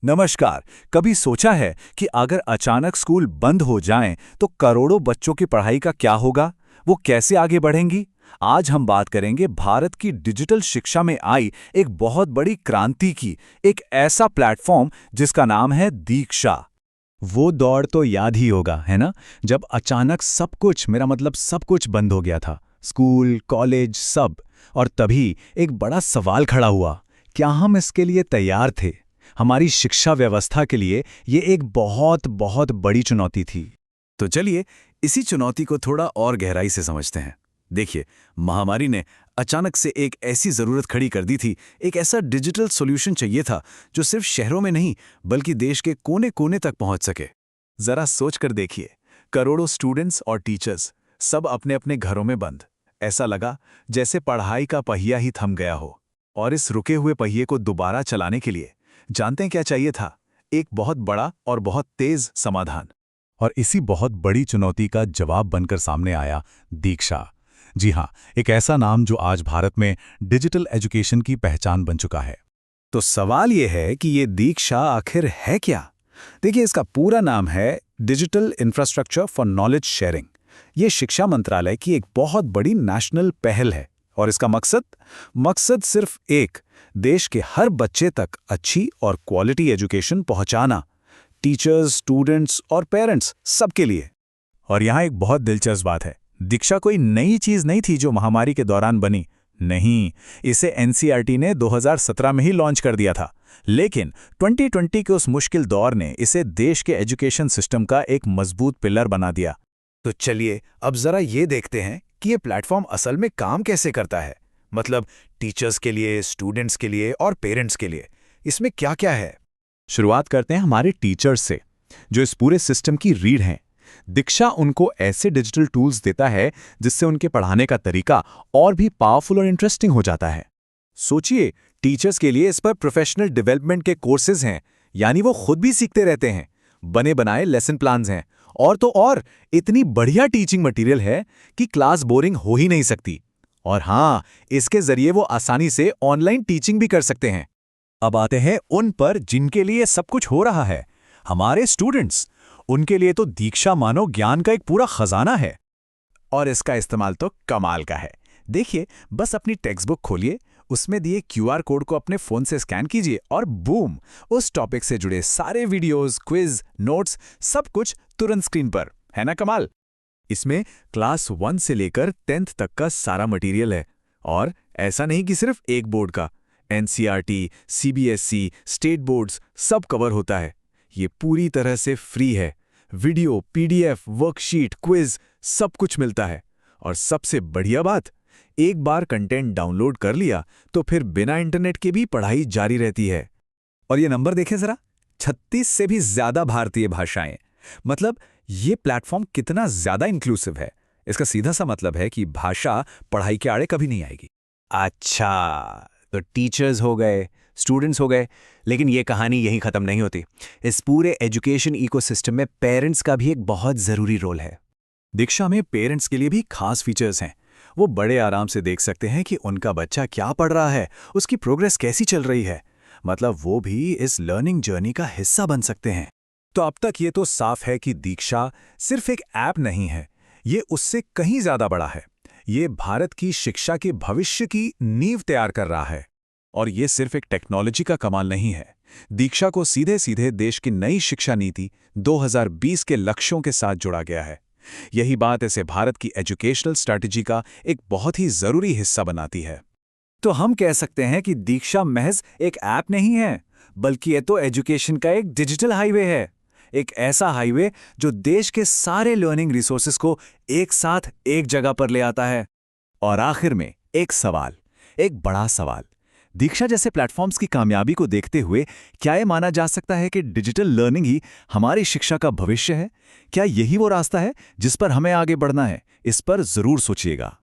नमस्कार। कभी सोचा है कि अगर अचानक स्कूल बंद हो जाएं तो करोड़ों बच्चों की पढ़ाई का क्या होगा? वो कैसे आगे बढ़ेंगी? आज हम बात करेंगे भारत की डिजिटल शिक्षा में आई एक बहुत बड़ी क्रांति की, एक ऐसा प्लेटफॉर्म जिसका नाम है दीक्षा। वो दौर तो याद ही होगा, है ना? जब अचानक सब कुछ, मेरा मतलब सब कुछ बंद हो गया था। स्कूल, कॉलेज, सब। और तभी एक बड़ा सवाल खड़ा हुआ। क्या हम इसके लिए तैयार थे? हमारी शिक्षा व्यवस्था के लिए ये एक बहुत बहुत बड़ी चुनौती थी। तो चलिए इसी चुनौती को थोड़ा और गहराई से समझते हैं। देखिए, महामारी ने अचानक से एक ऐसी जरूरत खड़ी कर दी थी, एक ऐसा डिजिटल सॉल्यूशन चाहिए था जो सिर्फ शहरों में नहीं बल्कि देश के कोने कोने तक पहुंच सके। जरा सोच कर देखिए, करोड़ों स्टूडेंट्स और टीचर्स सब अपने अपने घरों में बंद। ऐसा लगा जैसे पढ़ाई का पहिया ही थम गया हो। और इस रुके हुए पहिए को दोबारा चलाने के लिए जानते हैं क्या चाहिए था? एक बहुत बड़ा और बहुत तेज समाधान। और इसी बहुत बड़ी चुनौती का जवाब बनकर सामने आया दीक्षा। जी हाँ, एक ऐसा नाम जो आज भारत में डिजिटल एजुकेशन की पहचान बन चुका है। तो सवाल ये है कि ये दीक्षा आखिर है क्या? देखिए, इसका पूरा नाम है digital infrastructure for knowledge sharing. ये शिक्षा मंत्रालय की एक बहुत बड़ी नेशनल पहल है। और इसका मकसद सिर्फ एक, देश के हर बच्चे तक अच्छी और क्वालिटी एजुकेशन पहुंचाना। टीचर्स, स्टूडेंट्स और पेरेंट्स सबके लिए। और यहाँ एक बहुत दिलचस्प बात है। दीक्षा कोई नई चीज नहीं थी जो महामारी के दौरान बनी। नहीं, इसे एनसीईआरटी ने 2017 में ही लॉन्च कर दिया था। लेकिन 2020 के उस मुश्किल दौर ने इसे देश के एजुकेशन सिस्टम का एक मजबूत पिलर बना दिया। तो चलिए अब जरा ये देखते हैं कि ये प्लेटफॉर्म असल में काम कैसे करता है। मतलब टीचर्स के लिए, स्टूडेंट्स के लिए और पेरेंट्स के लिए इसमें क्या क्या है। शुरुआत करते हैं हमारे टीचर्स से, जो इस पूरे सिस्टम की रीढ़ हैं। दीक्षा उनको ऐसे डिजिटल टूल्स देता है जिससे उनके पढ़ाने का तरीका और भी पावरफुल और इंटरेस्टिंग हो जाता है। सोचिए, टीचर्स के लिए इस पर प्रोफेशनल डेवलपमेंट के कोर्सेज हैं, यानी वो खुद भी सीखते रहते हैं। बने बनाए लेसन प्लान्स हैं। और तो और इतनी बढ़िया टीचिंग मटेरियल है कि क्लास बोरिंग हो ही नहीं सकती। और हाँ, इसके जरिए वो आसानी से ऑनलाइन टीचिंग भी कर सकते हैं। अब आते हैं उन पर जिनके लिए सब कुछ हो रहा है, हमारे स्टूडेंट्स। उनके लिए तो दीक्षा मानो ज्ञान का एक पूरा खजाना है। और इसका इस्तेमाल तो कमाल का है। देखिए, बस अपनी टेक्स्ट बुक खोलिए, उसमें दिए क्यूआर कोड को अपने फोन से स्कैन कीजिए और बूम, उस टॉपिक से जुड़े सारे वीडियोस, क्विज, नोट्स, सब कुछ तुरंत स्क्रीन पर। है ना कमाल? इसमें क्लास 1 से लेकर 10th तक का सारा मटेरियल है। और ऐसा नहीं कि सिर्फ एक बोर्ड का, एनसीईआरटी, सीबीएसई, स्टेट बोर्ड्स सब कवर होता है। ये पूरी तरह से फ्री है। वीडियो, पीडीएफ, वर्कशीट, क्विज सब कुछ मिलता है। और सबसे बढ़िया बात, एक बार कंटेंट डाउनलोड कर लिया तो फिर बिना इंटरनेट के भी पढ़ाई जारी रहती है। और ये नंबर देखें जरा, 36 से भी ज्यादा भारतीय भाषाएं। मतलब ये प्लेटफॉर्म कितना ज्यादा इंक्लूसिव है। इसका सीधा सा मतलब है कि भाषा पढ़ाई के आड़े कभी नहीं आएगी। अच्छा, तो टीचर्स हो गए, स्टूडेंट्स हो गए, लेकिन ये कहानी यहीं ख़त्म नहीं होती। इस पूरे एजुकेशन इकोसिस्टम में पेरेंट्स का भी एक बहुत ज़रूरी रोल है। दीक्षा में पेरेंट्स के लिए भी खास फीचर्स हैं। वो बड़े आराम से देख सकते हैं कि उनका बच्चा क्या पढ़ रहा है, उसकी प्रोग्रेस कैसी चल रही है। मतलब वो भी इस लर्निंग जर्नी का हिस्सा बन सकते हैं। तो अब तक ये तो साफ है कि दीक्षा सिर्फ एक ऐप नहीं है, ये उससे कहीं ज्यादा बड़ा है। ये भारत की शिक्षा के भविष्य की नींव तैयार कर रहा है। और ये सिर्फ एक टेक्नोलॉजी का कमाल नहीं है। दीक्षा को सीधे सीधे देश की नई शिक्षा नीति 2020 के लक्ष्यों के साथ जोड़ा गया है। यही बात इसे भारत की एजुकेशनल स्ट्रैटेजी का एक बहुत ही जरूरी हिस्सा बनाती है। तो हम कह सकते हैं कि दीक्षा महज एक ऐप नहीं है, बल्कि ये तो एजुकेशन का एक डिजिटल हाईवे है। एक ऐसा हाईवे जो देश के सारे लर्निंग रिसोर्सेज को एक साथ एक जगह पर ले आता है। और आखिर में एक सवाल, एक बड़ा सवाल। दीक्षा जैसे प्लेटफॉर्म्स की कामयाबी को देखते हुए क्या ये माना जा सकता है कि डिजिटल लर्निंग ही हमारी शिक्षा का भविष्य है? क्या यही वो रास्ता है जिस पर हमें आगे बढ़ना है? इस पर जरूर सोचिएगा।